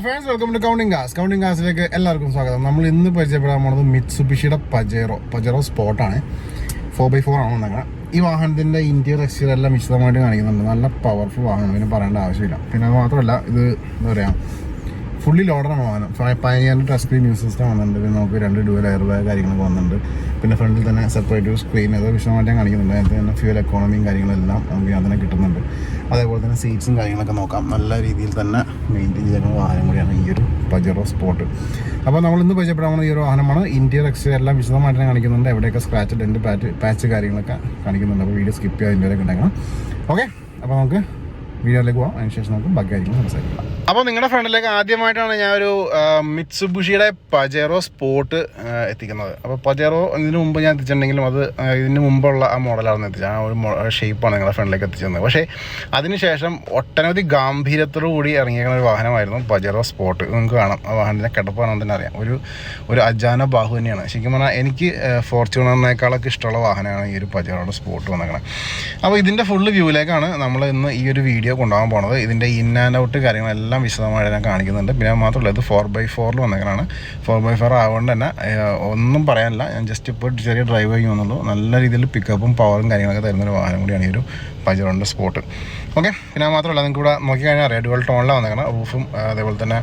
Friends, welcome to counting കാസിലേക്ക് എല്ലാവർക്കും സ്വാഗതം. നമ്മൾ ഇന്ന് പരിചയപ്പെടാൻ പോകുന്നത് മിത്സുബിഷിയുടെ പജേറോ സ്പോട്ടാണ്. 4x4 ആണ് വന്നേക്കുന്നത്. ഈ വാഹനത്തിൻ്റെ ഇൻറ്റീരിയർ എക്സ്റ്റീരിയർ എല്ലാം വിശദമായിട്ട് കാണിക്കുന്നുണ്ട്. നല്ല പവർഫുൾ വാഹനം, പിന്നെ പറയേണ്ട ആവശ്യമില്ല. പിന്നെ അത് മാത്രമല്ല, ഇത് എന്താ പറയുക, ഫുള്ളി ലോഡറാണ് വാഹനം. 5 ടച്ച് സ്ക്രീൻ മ്യൂസിക് സിസ്റ്റം വന്നിട്ടുണ്ട്. പിന്നെ നമുക്ക് 2 ഡുവൽ എയർ ബാഗ് കാര്യങ്ങളൊക്കെ വന്നിട്ടുണ്ട്. പിന്നെ ഫ്രണ്ടിൽ തന്നെ സെപ്പറേറ്റ് സ്ക്രീൻ, അത് വിശദമായിട്ട് കാണിക്കുന്നുണ്ട്. അതിനകത്ത് തന്നെ ഫ്യൂൽ എക്കോണമിയും കാര്യങ്ങളെല്ലാം നമുക്ക് അതിനെ കിട്ടുന്നുണ്ട്. അതേപോലെ തന്നെ സീറ്റ്സും കാര്യങ്ങളൊക്കെ നോക്കാം. നല്ല രീതിയിൽ തന്നെ മെയിൻറ്റെയിൻ ചെയ്യുന്ന വാഹനം കൂടിയാണ് ഈ ഒരു പജേറോ സ്പോട്ട്. അപ്പോൾ നമ്മൾ ഇന്ന് പരിചയപ്പെടാവുന്ന ഈ ഒരു വാഹനമാണ്. ഇൻറ്റീരിയർ എക്സ്റ്റീരിയർ എല്ലാം വിശദമായിട്ട് കാണിക്കുന്നുണ്ട്. എവിടെയൊക്കെ സ്ക്രാച്ച്, ഡെൻറ്റ്, പാച്ച് കാര്യങ്ങളൊക്കെ കാണിക്കുന്നുണ്ട്. അപ്പോൾ വീഡിയോ സ്കിപ്പ് ചെയ്യാൻ ഇതിൻ്റെ ഉണ്ടാക്കണം. ഓക്കെ, അപ്പോൾ നമുക്ക് വീഡിയോയിലേക്ക് പോകാം. അതിനുശേഷം നമുക്ക് ബാക്കി കാര്യങ്ങൾ സംസാരിക്കാം. അപ്പോൾ നിങ്ങളുടെ ഫ്രണ്ടിലേക്ക് ആദ്യമായിട്ടാണ് ഞാൻ ഒരു മിത്സുബിഷിയുടെ പജേറോ സ്പോട്ട് എത്തിക്കുന്നത്. അപ്പോൾ പജേറോ ഇതിന് മുമ്പ് ഞാൻ എത്തിച്ചിട്ടുണ്ടെങ്കിലും അത് ഇതിന് മുമ്പുള്ള ആ മോഡലാണ് എത്തിച്ചത്. ആ ഒരു ഷേപ്പാണ് നിങ്ങളുടെ ഫ്രണ്ടിലേക്ക് എത്തിച്ചത്. പക്ഷേ അതിനുശേഷം ഒട്ടനവധി ഗാംഭീര്യത്തോടു കൂടി ഇറങ്ങിയിരിക്കുന്ന ഒരു വാഹനമായിരുന്നു പജേറോ സ്പോട്ട്. നിങ്ങൾക്ക് കാണാം, ആ വാഹനത്തിൻ്റെ കിടപ്പാണെന്ന് തന്നെ അറിയാം. ഒരു അജാന ബാഹു തന്നെയാണ്. ശരിക്കും പറഞ്ഞാൽ എനിക്ക് ഫോർച്യൂണറിനേക്കാളൊക്കെ ഇഷ്ടമുള്ള വാഹനമാണ് ഈ ഒരു പജേറോയുടെ സ്പോട്ട് വന്നേക്കണം. അപ്പോൾ ഇതിൻ്റെ ഫുള്ള് വ്യൂവിലേക്കാണ് നമ്മൾ ഇന്ന് ഈ ഒരു വീഡിയോ കൊണ്ടുപോകാൻ പോകുന്നത്. ഇതിൻ്റെ ഇൻ ആൻഡ് ഔട്ട് കാര്യങ്ങളെല്ലാം വിശദമായിട്ട് ഞാൻ കാണിക്കുന്നുണ്ട്. പിന്നെ മാത്രമല്ല, ഇത് 4x4 വന്നേക്കാണ്. 4x4 ആയതുകൊണ്ട് തന്നെ ഒന്നും പറയാനില്ല. ഞാൻ ജസ്റ്റ് ഇപ്പോൾ ചെറിയ ഡ്രൈവ് ചെയ്യുന്നുള്ളൂ. നല്ല രീതിയിൽ പിക്കപ്പും പവറും കാര്യങ്ങളൊക്കെ തരുന്നൊരു വാഹനം കൂടിയാണ് ഈ ഒരു പജേറോൻ്റെ സ്പോട്ട്. ഓക്കെ, പിന്നെ മാത്രമല്ല, നിങ്ങൾക്ക് ഇവിടെ നോക്കിക്കഴിഞ്ഞാൽ അറിയാം, ഡുവൽ ടോണിലാണ് വന്നേക്കണം. റൂഫും അതേപോലെ തന്നെ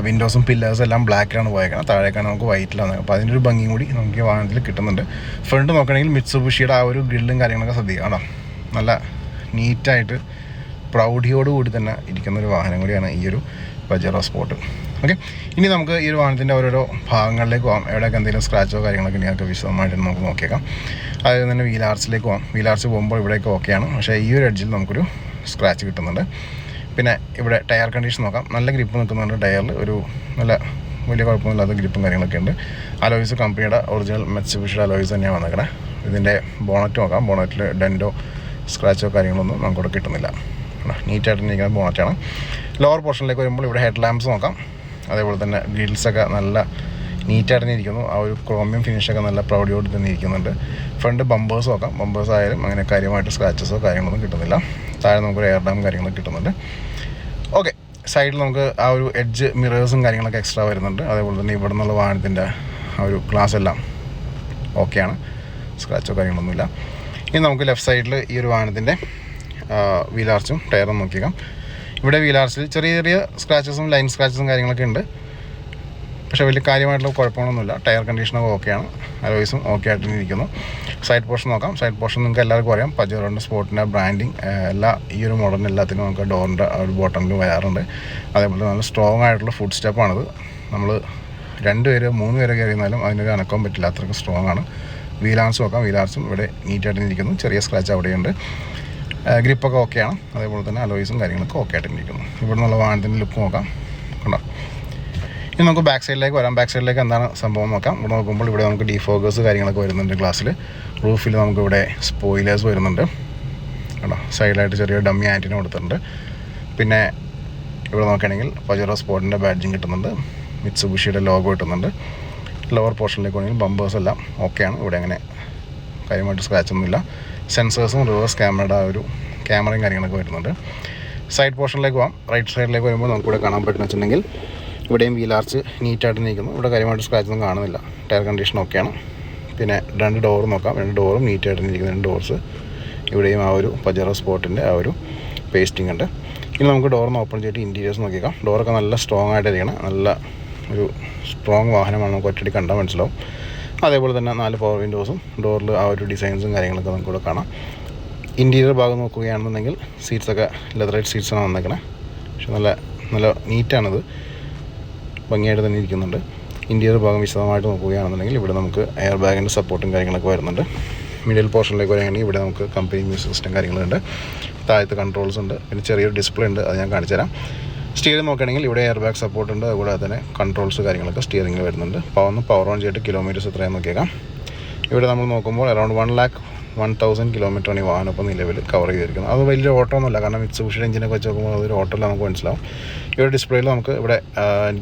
വിൻഡോസും പില്ലേഴ്സും എല്ലാം ബ്ലാക്കിലാണ് പോയേക്കണം. താഴേക്കാണ് നമുക്ക് വൈറ്റിലാണ് വന്നേക്കണം. അപ്പോൾ അതിൻ്റെ ഒരു ഭംഗിയും കൂടി നമുക്ക് വാഹനത്തിൽ കിട്ടുന്നുണ്ട്. ഫ്രണ്ട് നോക്കണമെങ്കിൽ മിത്സുബിഷിയുടെ ആ ഒരു ഗ്രില്ലും കാര്യങ്ങളൊക്കെ ശ്രദ്ധിക്കുക. കേട്ടോ, നല്ല നീറ്റായിട്ട് പ്രൗഢിയോടുകൂടി തന്നെ ഇരിക്കുന്നൊരു വാഹനം കൂടിയാണ് ഈ ഒരു പജേറോ സ്പോട്ട്. ഓക്കെ, ഇനി നമുക്ക് ഈ ഒരു വാഹനത്തിൻ്റെ ഓരോരോ ഭാഗങ്ങളിലേക്ക് പോകാം. എവിടെയൊക്കെ എന്തെങ്കിലും സ്ക്രാച്ചോ കാര്യങ്ങളൊക്കെ നിങ്ങൾക്ക് വിശദമായിട്ട് നമുക്ക് നോക്കിയേക്കാം. അതായത് തന്നെ വീലാർച്ചിലേക്ക് പോകാം. വീലാർച്ച് പോകുമ്പോൾ ഇവിടെയൊക്കെ ഓക്കെയാണ്. പക്ഷേ ഈ ഒരു എഡ്ജിൽ നമുക്കൊരു സ്ക്രാച്ച് കിട്ടുന്നുണ്ട്. പിന്നെ ഇവിടെ ടയർ കണ്ടീഷൻ നോക്കാം. നല്ല ഗ്രിപ്പ് നിൽക്കുന്നുണ്ട് ടയറിൽ. ഒരു നല്ല വലിയ കുഴപ്പമൊന്നുമില്ലാത്ത ഗ്രിപ്പും കാര്യങ്ങളൊക്കെ ഉണ്ട്. അലോയ്സ് കമ്പനിയുടെ ഒറിജിനൽ മിത്സുബിഷിയുടെ അലോയ്സ് തന്നെയാണ് വന്നേക്കണേ. ഇതിൻ്റെ ബോണറ്റ് നോക്കാം. ബോണറ്റിൽ ഡെൻറ്റോ സ്ക്രാച്ചോ കാര്യങ്ങളൊന്നും നമുക്കിവിടെ കിട്ടുന്നില്ല. നീറ്റായിട്ട് ഇരിക്കുന്ന ബോണറ്റാണ്. ലോവർ പോർഷനിലേക്ക് വരുമ്പോൾ ഇവിടെ ഹെഡ് ലാമ്പ്സ് നോക്കാം. അതേപോലെ തന്നെ ഗ്രിൽസൊക്കെ നല്ല നീറ്റായിട്ട് തന്നെ ഇരിക്കുന്നു. ആ ഒരു ക്രോമിയം ഫിനിഷൊക്കെ നല്ല പ്രൗഡിയോട് തന്നെ ഇരിക്കുന്നുണ്ട്. ഫ്രണ്ട് ബമ്പേഴ്സ് നോക്കാം. ബമ്പേഴ്സ് ആയാലും അങ്ങനെ കാര്യമായിട്ട് സ്ക്രാച്ചസോ കാര്യങ്ങളൊന്നും കിട്ടുന്നില്ല. താഴെ നമുക്കൊരു എയർ ഡാം കാര്യങ്ങളൊക്കെ കിട്ടുന്നുണ്ട്. ഓക്കെ, സൈഡിൽ നമുക്ക് ആ ഒരു എഡ്ജ് മിറേഴ്സും കാര്യങ്ങളൊക്കെ എക്സ്ട്രാ വരുന്നുണ്ട്. അതേപോലെ തന്നെ ഇവിടെ നിന്നുള്ള വാഹനത്തിൻ്റെ ആ ഒരു ഗ്ലാസ് എല്ലാം ഓക്കെയാണ്. സ്ക്രാച്ചോ കാര്യങ്ങളൊന്നുമില്ല. ഇനി നമുക്ക് ലെഫ്റ്റ് സൈഡിൽ ഈ ഒരു വാഹനത്തിൻ്റെ വീലാർച്ചും ടയറും നോക്കിയേക്കാം. ഇവിടെ വീലാർച്ചിൽ ചെറിയ ചെറിയ സ്ക്രാച്ചസും ലൈൻ സ്ക്രാച്ചസും കാര്യങ്ങളൊക്കെ ഉണ്ട്. പക്ഷേ വലിയ കാര്യമായിട്ടുള്ള കുഴപ്പങ്ങളൊന്നുമില്ല. ടയർ കണ്ടീഷനൊക്കെ ഓക്കെയാണ്. അലോയ്സും ഓക്കെ ആയിട്ട് ഇരിക്കുന്നു. സൈഡ് പോർഷൻ നോക്കാം. സൈഡ് പോർഷൻ നിങ്ങൾക്ക് എല്ലാവർക്കും അറിയാം, പജേറോൻ്റെ സ്പോട്ടിൻ്റെ ബ്രാൻഡിങ് ഈ ഒരു മോഡലിന് എല്ലാത്തിനും നമുക്ക് ഡോറിൻ്റെ ഒരു ബോട്ടമിൽ വരാറുണ്ട്. അതേപോലെ നല്ല സ്ട്രോങ് ആയിട്ടുള്ള ഫുഡ് സ്റ്റെപ്പാണിത്. നമ്മൾ 2 പേര് 3 പേരെ കയറിയാലും അതിനൊരു അനക്കം പറ്റില്ല, അത്രയ്ക്ക് സ്ട്രോങ് ആണ്. വീലാർച്ച് നോക്കാം. വീലാർച്ചും ഇവിടെ നീറ്റായിട്ട് ഇരിക്കുന്നു. ചെറിയ സ്ക്രാച്ച് അവിടെയുണ്ട്. ഗ്രിപ്പൊക്കെ ഓക്കെയാണ്. അതേപോലെ തന്നെ അലോയ്സും കാര്യങ്ങളൊക്കെ ഓക്കെ ആയിട്ട് ഇരിക്കുന്നു. ഇവിടെ നിന്നുള്ള വാഹനത്തിൻ്റെ ലുക്ക് നോക്കാം. കണ്ടോ, ഇനി നമുക്ക് ബാക്ക് സൈഡിലേക്ക് വരാം. ബാക്ക് സൈഡിലേക്ക് എന്താണ് സംഭവം നോക്കാം. ഇവിടെ നോക്കുമ്പോൾ ഇവിടെ നമുക്ക് ഡിഫോക്കേഴ്സ് കാര്യങ്ങളൊക്കെ വരുന്നുണ്ട് ഗ്ലാസ്സിൽ. റൂഫിൽ നമുക്കിവിടെ സ്പോയിലേഴ്സ് വരുന്നുണ്ട്. കേട്ടോ, സൈഡിലായിട്ട് ചെറിയ ഡമ്മി ആൻറ്റിന കൊടുത്തിട്ടുണ്ട്. പിന്നെ ഇവിടെ നോക്കുകയാണെങ്കിൽ പജേറോ സ്പോട്ടിൻ്റെ ബാഡ്ജിങ് കിട്ടുന്നുണ്ട്. മിത്സുബിഷിയുടെ ലോഗോ കിട്ടുന്നുണ്ട്. ലോവർ പോർഷനിലേക്ക് വേണമെങ്കിൽ ബമ്പേഴ്സ് എല്ലാം ഓക്കെയാണ്. ഇവിടെ അങ്ങനെ കാര്യമായിട്ട് സ്ക്രാച്ചൊന്നുമില്ല. സെൻസേഴ്സും റിവേഴ്സ് ക്യാമറയുടെ ആ ഒരു ക്യാമറയും കാര്യങ്ങളൊക്കെ വരുന്നുണ്ട്. സൈഡ് പോർഷനിലേക്ക് പോകാം. റൈറ്റ് സൈഡിലേക്ക് വരുമ്പോൾ നമുക്കിവിടെ കാണാൻ പറ്റുന്ന വെച്ചിട്ടുണ്ടെങ്കിൽ ഇവിടെയും വീലാർച്ച് നീറ്റായിട്ട് നിൽക്കുന്നു. ഇവിടെ കാര്യമായിട്ട് സ്ക്രാച്ചൊന്നും കാണുന്നില്ല. ടയർ കണ്ടീഷൻ ഓക്കെയാണ്. പിന്നെ 2 ഡോർ നോക്കാം. 2 ഡോറും നീറ്റായിട്ട് ഇരിക്കുന്ന 2 ഡോർസ്. ഇവിടെയും ആ ഒരു പജേറോ സ്പോട്ടിൻ്റെ ആ ഒരു പേസ്റ്റിംഗ് ഉണ്ട്. ഇനി നമുക്ക് ഡോറിന് ഓപ്പൺ ചെയ്തിട്ട് ഇൻറ്റീരിയേഴ്സ് നോക്കിയേക്കാം. ഡോറൊക്കെ നല്ല സ്ട്രോങ് ആയിട്ടിരിക്കണം. നല്ല ഒരു സ്ട്രോങ് വാഹനമാണ്, നമുക്ക് ഒറ്റയടി കണ്ടാൽ മനസ്സിലാവും. അതേപോലെ തന്നെ 4 പവർ വിൻഡോസും ഡോറിൽ ആ ഒരു ഡിസൈൻസും കാര്യങ്ങളൊക്കെ നമുക്കിവിടെ കാണാം. ഇൻറ്റീരിയർ ഭാഗം നോക്കുകയാണെന്നുണ്ടെങ്കിൽ സീറ്റ്സൊക്കെ ലെതറൈറ്റ് സീറ്റ്സാണ് വന്നേക്കണേ. പക്ഷെ നല്ല നീറ്റാണിത്, ഭംഗിയായിട്ട് തന്നെ ഇരിക്കുന്നുണ്ട്. ഇൻറ്റീരിയർ ഭാഗം വിശദമായിട്ട് നോക്കുകയാണെന്നുണ്ടെങ്കിൽ ഇവിടെ നമുക്ക് എയർ ബാഗിൻ്റെ സപ്പോർട്ടും കാര്യങ്ങളൊക്കെ വരുന്നുണ്ട്. മിഡിൽ പോർഷനിലേക്ക് വരികയാണെങ്കിൽ ഇവിടെ നമുക്ക് കമ്പനി മ്യൂസിക് സിസ്റ്റം കാര്യങ്ങളുണ്ട്. താഴത്ത് കൺട്രോൾസ് ഉണ്ട്. പിന്നെ ചെറിയൊരു ഡിസ്പ്ലേ ഉണ്ട്, അത് ഞാൻ കാണിച്ചു തരാം. സ്റ്റിയറിംഗ് നോക്കുകയാണെങ്കിൽ ഇവിടെ എയർ ബാഗ് സപ്പോർട്ട് ഉണ്ട്. അതുകൂടാതെ തന്നെ കൺട്രോൾസ് കാര്യങ്ങളൊക്കെ സ്റ്റിയറിംഗിൽ വരുന്നുണ്ട്. പവർ ഓൺ ചെയ്തിട്ട് കിലോമീറ്റേഴ്സ് എത്രയാണെന്ന് നോക്കിയേക്കാം. ഇവിടെ നമ്മൾ നോക്കുമ്പോൾ അറൗണ്ട് 1,01,000 കിലോമീറ്ററാണ് ഈ വാഹനം ഇപ്പോൾ നിലവിൽ കവർ ചെയ്തിരിക്കുന്നത്. അത് വലിയ ഓട്ടോ ഒന്നുമില്ല, കാരണം മിത്സുബിഷിയുടെ എഞ്ചിനൊക്കെ വെച്ച് നോക്കുമ്പോൾ അതൊരു ഓട്ടോയിൽ നമുക്ക് മനസ്സിലാവും. ഈ ഒരു ഡിസ്പ്ലേയിൽ നമുക്ക് ഇവിടെ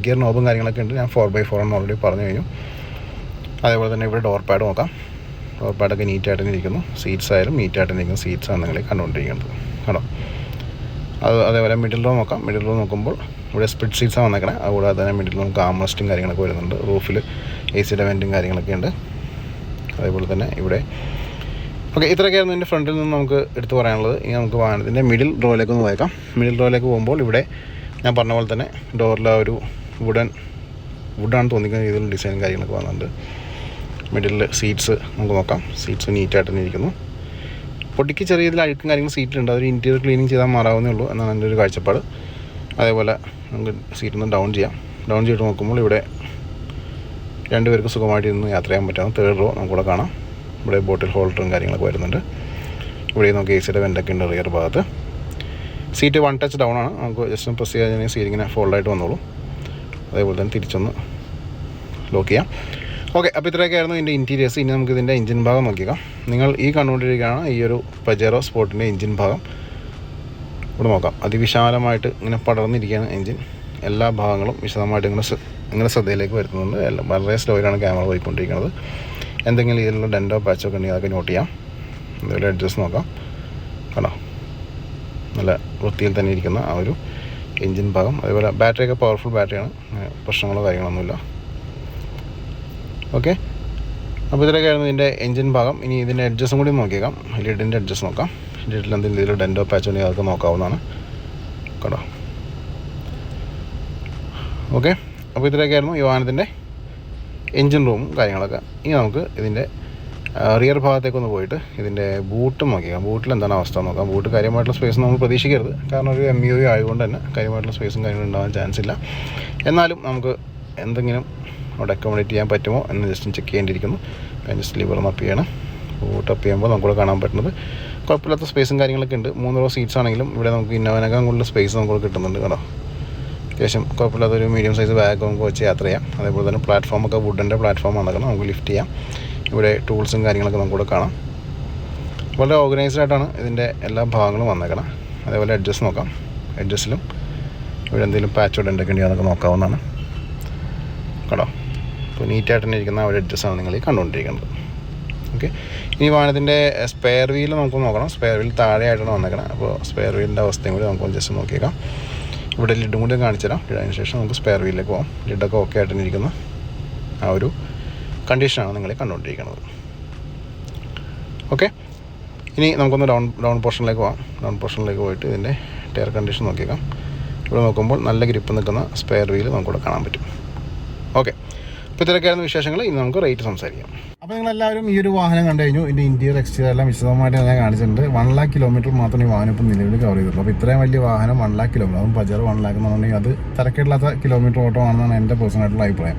ഗിയർ നോബും കാര്യങ്ങളൊക്കെ ഉണ്ട്. ഞാൻ 4x4 എന്ന് ഓൾറെഡി പറഞ്ഞു കഴിഞ്ഞു. അതേപോലെ തന്നെ ഇവിടെ ഡോർ പാഡ് നോക്കാം. ഡോർ പാഡൊക്കെ നീറ്റായിട്ട് ഇരിക്കുന്നു. സീറ്റ്സ് ആയാലും നീറ്റായിട്ട് ഇരിക്കുന്ന സീറ്റ്സാണ് നിങ്ങൾ കണ്ടുകൊണ്ടിരിക്കുന്നത്. കേട്ടോ, അതേപോലെ മിഡിൽ റോ നോക്കാം. മിഡിൽ റോ നോക്കുമ്പോൾ ഇവിടെ സ്പ്ലിറ്റ് സീറ്റ്സാണ് വന്നേക്കണേ. അതുകൂടാതെ തന്നെ മിഡിൽ നമുക്ക് ആംറെസ്റ്റും കാര്യങ്ങളൊക്കെ വരുന്നുണ്ട്. റൂഫിൽ AC വെൻറ്റും കാര്യങ്ങളൊക്കെ ഉണ്ട്. അതേപോലെ തന്നെ ഇവിടെ ഓക്കെ, ഇത്രയൊക്കെയായിരുന്നു എൻ്റെ ഫ്രണ്ടിൽ നിന്ന് നമുക്ക് എടുത്ത് പറയാനുള്ളത്. ഇനി നമുക്ക് വാഹനത്തിൻ്റെ മിഡിൽ റോയിലേക്ക് ഒന്ന് പോയേക്കാം. മിഡിൽ റോയിലേക്ക് പോകുമ്പോൾ ഇവിടെ ഞാൻ പറഞ്ഞ പോലെ തന്നെ ഡോറിൽ ഒരു വുഡാണ് തോന്നിക്കുന്ന രീതിയിലുള്ള ഡിസൈനും കാര്യങ്ങളൊക്കെ വന്നിട്ടുണ്ട്. മിഡിലിൽ സീറ്റ്സ് നമുക്ക് നോക്കാം. സീറ്റ്സ് നീറ്റായിട്ട് തന്നെ ഇരിക്കുന്നു. പൊടിക്ക് ചെറിയ രീതിയിൽ അഴുക്കും കാര്യങ്ങളും സീറ്റിലുണ്ട്. അതൊരു ഇൻറ്റീരിയർ ക്ലീനിങ് ചെയ്താൽ മാറാവുന്നേ ഉള്ളൂ എന്നാണ് എൻ്റെ ഒരു കാഴ്ചപ്പാട്. അതേപോലെ നമുക്ക് സീറ്റിൽ നിന്ന് ഡൗൺ ചെയ്തിട്ട് നോക്കുമ്പോൾ ഇവിടെ രണ്ടുപേർക്ക് സുഖമായിട്ട് ഇരുന്ന് യാത്ര ചെയ്യാൻ പറ്റാവുന്ന തേർഡ് റോ നമുക്കിവിടെ കാണാം. ഇവിടെ ബോട്ടിൽ ഹോൾഡറും കാര്യങ്ങളൊക്കെ വരുന്നുണ്ട്. ഇവിടെ നമുക്ക് AC വെൻ്റൊക്കെ ഉണ്ട് റിയർ ഭാഗത്ത്. സീറ്റ് 1 ടച്ച് ഡൗൺ ആണ്. നമുക്ക് ജസ്റ്റ് പ്രസ് ചെയ്യാൻ സീറ്റ് ഇങ്ങനെ ഫോൾഡായിട്ട് വന്നോളൂ. അതേപോലെ തന്നെ തിരിച്ചൊന്ന് ലോക്ക് ചെയ്യാം. ഓക്കെ, അപ്പോൾ ഇത്രയൊക്കെയായിരുന്നു ഇതിൻ്റെ ഇൻറ്റീരിയേഴ്സ്. ഇനി നമുക്ക് ഇതിൻ്റെ എഞ്ചിൻ ഭാഗം നോക്കിക്കാം. നിങ്ങൾ ഈ കണ്ടുകൊണ്ടിരിക്കുകയാണ് ഈ ഒരു പജേറോ സ്പോർട്ടിൻ്റെ എഞ്ചിൻ ഭാഗം. ഇവിടെ നോക്കാം. അതിവിശാലമായിട്ട് ഇങ്ങനെ പടർന്നിരിക്കുകയാണ് എഞ്ചിൻ. എല്ലാ ഭാഗങ്ങളും വിശദമായിട്ട് നിങ്ങളുടെ ശ്രദ്ധയിലേക്ക് വരുത്തുന്നുണ്ട്. എല്ലാം വളരെ സ്ലോയിലാണ് ക്യാമറ പോയിക്കൊണ്ടിരിക്കുന്നത്. എന്തെങ്കിലും ഇതിലുള്ള ഡെൻറ്റോ പാച്ചോ ഒക്കെ ഉണ്ടെങ്കിൽ അതൊക്കെ നോട്ട് ചെയ്യാം. അതുപോലെ അഡ്ജസ്റ്റ് നോക്കാം. കണ്ടോ, നല്ല വൃത്തിയിൽ തന്നെ ഇരിക്കുന്ന ആ ഒരു എഞ്ചിൻ ഭാഗം. അതേപോലെ ബാറ്ററിയൊക്കെ പവർഫുൾ ബാറ്ററിയാണ്. പ്രശ്നങ്ങളോ കാര്യങ്ങളൊന്നുമില്ല. ഓക്കെ, അപ്പോൾ ഇതിലൊക്കെയായിരുന്നു ഇതിൻ്റെ എഞ്ചിൻ ഭാഗം. ഇനി ഇതിൻ്റെ എഡ്ജസും കൂടി നോക്കിയേക്കാം. ലിഡിൻ്റെ എഡ്ജസ് നോക്കാം. ലിഡിൽ എന്തെങ്കിലും ഇതിൽ ഡെൻറ്റോ പാച്ചോ ഉണ്ടെങ്കിൽ അതൊക്കെ നോക്കാവുന്നതാണ്. കേട്ടോ, ഓക്കെ, അപ്പോൾ ഇതിലൊക്കെയായിരുന്നു ഈ വാഹനത്തിൻ്റെ എഞ്ചിൻ റൂമും കാര്യങ്ങളൊക്കെ. ഇനി നമുക്ക് ഇതിൻ്റെ റിയർ ഭാഗത്തേക്കൊന്ന് പോയിട്ട് ഇതിൻ്റെ ബൂട്ടും നോക്കിയേക്കാം. ബൂട്ടിൽ എന്താണ് അവസ്ഥ നോക്കാം. ബൂട്ട് കാര്യമായിട്ടുള്ള സ്പേസ് നമ്മൾ പ്രതീക്ഷിക്കരുത്. കാരണം ഒരു MUV ആയതുകൊണ്ട് തന്നെ കാര്യമായിട്ടുള്ള സ്പേസും കാര്യങ്ങളും ഉണ്ടാകാൻ ചാൻസ് ഇല്ല. എന്നാലും നമുക്ക് എന്തെങ്കിലും അവിടെ അക്കോമഡേറ്റ് ചെയ്യാൻ പറ്റുമോ എന്ന് ജസ്റ്റ് ചെക്ക് ചെയ്യേണ്ടിയിരിക്കുന്നു. ജസ്റ്റ് ലിവർ ഒന്ന് അപ്പ് ചെയ്യണം. ബൂട്ട് അപ്പ് ചെയ്യുമ്പോൾ നമുക്കിവിടെ കാണാൻ പറ്റുന്നത് കുഴപ്പമില്ലാത്ത സ്പേസും കാര്യങ്ങളൊക്കെ ഉണ്ട്. 3 റോ സീറ്റ്സ് ആണെങ്കിലും ഇവിടെ നമുക്ക് ഇന്നോവനേക്കാൾ കൂടുതൽ സ്പേസ് നമുക്ക് കിട്ടുന്നുണ്ട്. കേട്ടോ, അത്യാവശ്യം കുഴപ്പമില്ലാത്തൊരു മീഡിയം സൈസ് ബാഗ് നമുക്ക് വെച്ച് യാത്ര ചെയ്യാം. അതേപോലെ തന്നെ പ്ലാറ്റ്ഫോമൊക്കെ വുഡിൻ്റെ പ്ലാറ്റ്ഫോം വന്നേക്കണം. നമുക്ക് ലിഫ്റ്റ് ചെയ്യാം. ഇവിടെ ടൂൾസും കാര്യങ്ങളൊക്കെ നമുക്കിവിടെ കാണാം. വളരെ ഓർഗനൈസ്ഡ് ആയിട്ടാണ് ഇതിൻ്റെ എല്ലാ ഭാഗങ്ങളും വന്നേക്കണം. അതേപോലെ അഡ്ജസ്റ്റ് നോക്കാം. അഡ്ജസ്റ്റിലും ഇവിടെ എന്തെങ്കിലും പാച്ചോ ഡെൻ്റൊക്കെ ഉണ്ടെങ്കിൽ അതൊക്കെ നോക്കാവുന്നതാണ്. കേട്ടോ, അപ്പോൾ നീറ്റായിട്ട് തന്നെ ഇരിക്കുന്ന ഒരു അഡ്ജസ്റ്റാണ് നിങ്ങൾ ഈ കണ്ടുകൊണ്ടിരിക്കുന്നത്. ഓക്കെ, ഇനി വാഹനത്തിൻ്റെ സ്പെയർ വീൽ നമുക്ക് നോക്കണം. സ്പെയർ വീൽ താഴെയായിട്ടാണ് വന്നേക്കണം. അപ്പോൾ സ്പെയർ വീലിൻ്റെ അവസ്ഥയും കൂടി നമുക്ക് ജസ്റ്റ് നോക്കിയേക്കാം. ഇവിടെ ലിഡും കൂടി കാണിച്ചു തരാം. അതിന് ശേഷം നമുക്ക് സ്പെയർ വീലിലേക്ക് പോകാം. ലിഡൊക്കെ ഓക്കെ ആയിട്ട് ഇരിക്കുന്ന ആ ഒരു കണ്ടീഷനാണ് നിങ്ങൾ കണ്ടുകൊണ്ടിരിക്കുന്നത്. ഓക്കെ, ഇനി നമുക്കൊന്ന് ഡൗൺ പോർഷനിലേക്ക് പോകാം. ഡൗൺ പോർഷനിലേക്ക് പോയിട്ട് ഇതിൻ്റെ ടയർ കണ്ടീഷൻ നോക്കിയേക്കാം. ഇവിടെ നോക്കുമ്പോൾ നല്ല ഗ്രിപ്പ് നിൽക്കുന്ന സ്പെയർ വീൽ നമുക്കിവിടെ കാണാൻ പറ്റും. ഓക്കെ, അപ്പോൾ ഇത്രയൊക്കെയായിരുന്നു വിശേഷങ്ങൾ. ഇനി നമുക്ക് റേറ്റ് സംസാരിക്കാം. അപ്പോൾ നിങ്ങളെല്ലാവരും ഈ ഒരു വാഹനം കണ്ടു കഴിഞ്ഞു. ഇതിൻ്റെ ഇൻറ്റീരിയർ എക്സ്റ്റീരിയർ എല്ലാം വിശദമായിട്ട് ഞാൻ കാണിച്ചിട്ടുണ്ട്. 1 lakh കിലോമീറ്റർ മാത്രമേ ഈ വാഹനം ഇപ്പം നിലവിൽ കവർ ചെയ്തിട്ടുള്ളൂ. അപ്പോൾ ഇത്രയും വലിയ വാഹനം 1 lakh കിലോമീറ്റർ, അതും പജേറോ 1 lakh എന്നുണ്ടെങ്കിൽ അത് തിരക്കില്ലാത്ത കിലോമീറ്റർ ഓട്ടമാണെന്നാണ് എൻ്റെ പേഴ്സണലായിട്ടുള്ള അഭിപ്രായം.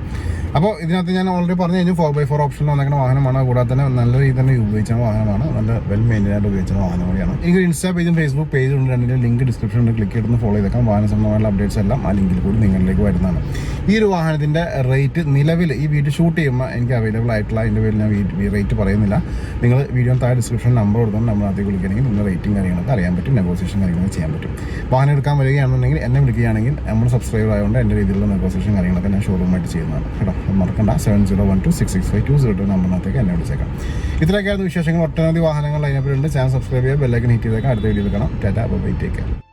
അപ്പോൾ ഇതിനകത്ത് ഞാൻ ഓൾറെഡി പറഞ്ഞു കഴിഞ്ഞു 4x4 ഓപ്ഷനിൽ വന്നിരിക്കുന്ന വാഹനമാണ്. കൂടാതെ തന്നെ നല്ല രീതിയിൽ തന്നെ ഉപയോഗിച്ച വാഹനമാണ്. നല്ല വെൽ മെയിൻറ്റൈൻ ആയിട്ട് ഉപയോഗിച്ച വാഹനം കൂടിയാണ്. എനിക്ക് ഇൻസ്റ്റാ പേജും ഫേസ്ബുക്ക് പേജും ഉണ്ട്. രണ്ടിൻ്റെ ലിങ്ക് ഡിസ്ക്രിപ്ഷനിൽ ക്ലിക്ക് ചെയ്തൊന്ന് ഫോളോ ചെയ്തേക്കാം. വാഹന സംബന്ധമായുള്ള അപ്ഡേറ്റ്സ് എല്ലാം ആ ലിങ്കിൽ കൂടി നിങ്ങളിലേക്ക് വരുന്നതാണ്. ഈ ഒരു വാഹനത്തിൻ്റെ റേറ്റ് നിലവിൽ ഈ വീഡിയോ ഷൂട്ട് ചെയ്യുമ്പോൾ എനിക്ക് അവൈലബിൾ ആയിട്ടുള്ള അതിൻ്റെ പേരിൽ ഞാൻ റേറ്റ് പറയുന്നില്ല. നിങ്ങൾ വീഡിയോ താഴെ ഡിസ്ക്രിപ്ഷൻ നമ്പർ കൊടുത്താൽ നമ്മളകത്തേക്ക് വിളിക്കുകയാണെങ്കിൽ നിങ്ങൾ റേറ്റിംഗ് കാര്യങ്ങളൊക്കെ അറിയാൻ പറ്റും. നെഗോസിയേഷൻ കാര്യങ്ങളൊക്കെ ചെയ്യാൻ പറ്റും. വാഹനം എടുക്കാൻ വരികയാണെന്നുണ്ടെങ്കിൽ എന്നെ വിളിക്കുകയാണെങ്കിൽ നമ്മൾ സബ്സ്ക്രൈബർ ആയതുകൊണ്ട് എൻ്റെ രീതിയിലുള്ള നെഗോസിയേഷൻ കാര്യങ്ങളൊക്കെ ഞാൻ ഷോറൂമായിട്ട് ചെയ്യുന്നതാണ്. കേട്ടോ, മറക്കണ്ട. 7012665202 നമ്പറിനകത്തേക്ക് എന്നെ വിളിച്ചേക്കാം. ഇത്രയൊക്കെയായിരുന്നു വിശേഷങ്ങൾ. ഒട്ടനവധി വാഹനങ്ങൾ അതിനെപ്പറ്റിയുണ്ട്. ചാനൽ സബ്സ്ക്രൈബ് ചെയ്യുക, ബെല്ലൈക്കൻ ഹിറ്റ് ചെയ്തേക്കാം. അടുത്ത വീഡിയോയിൽ കാണാം. Tata, bye, take care.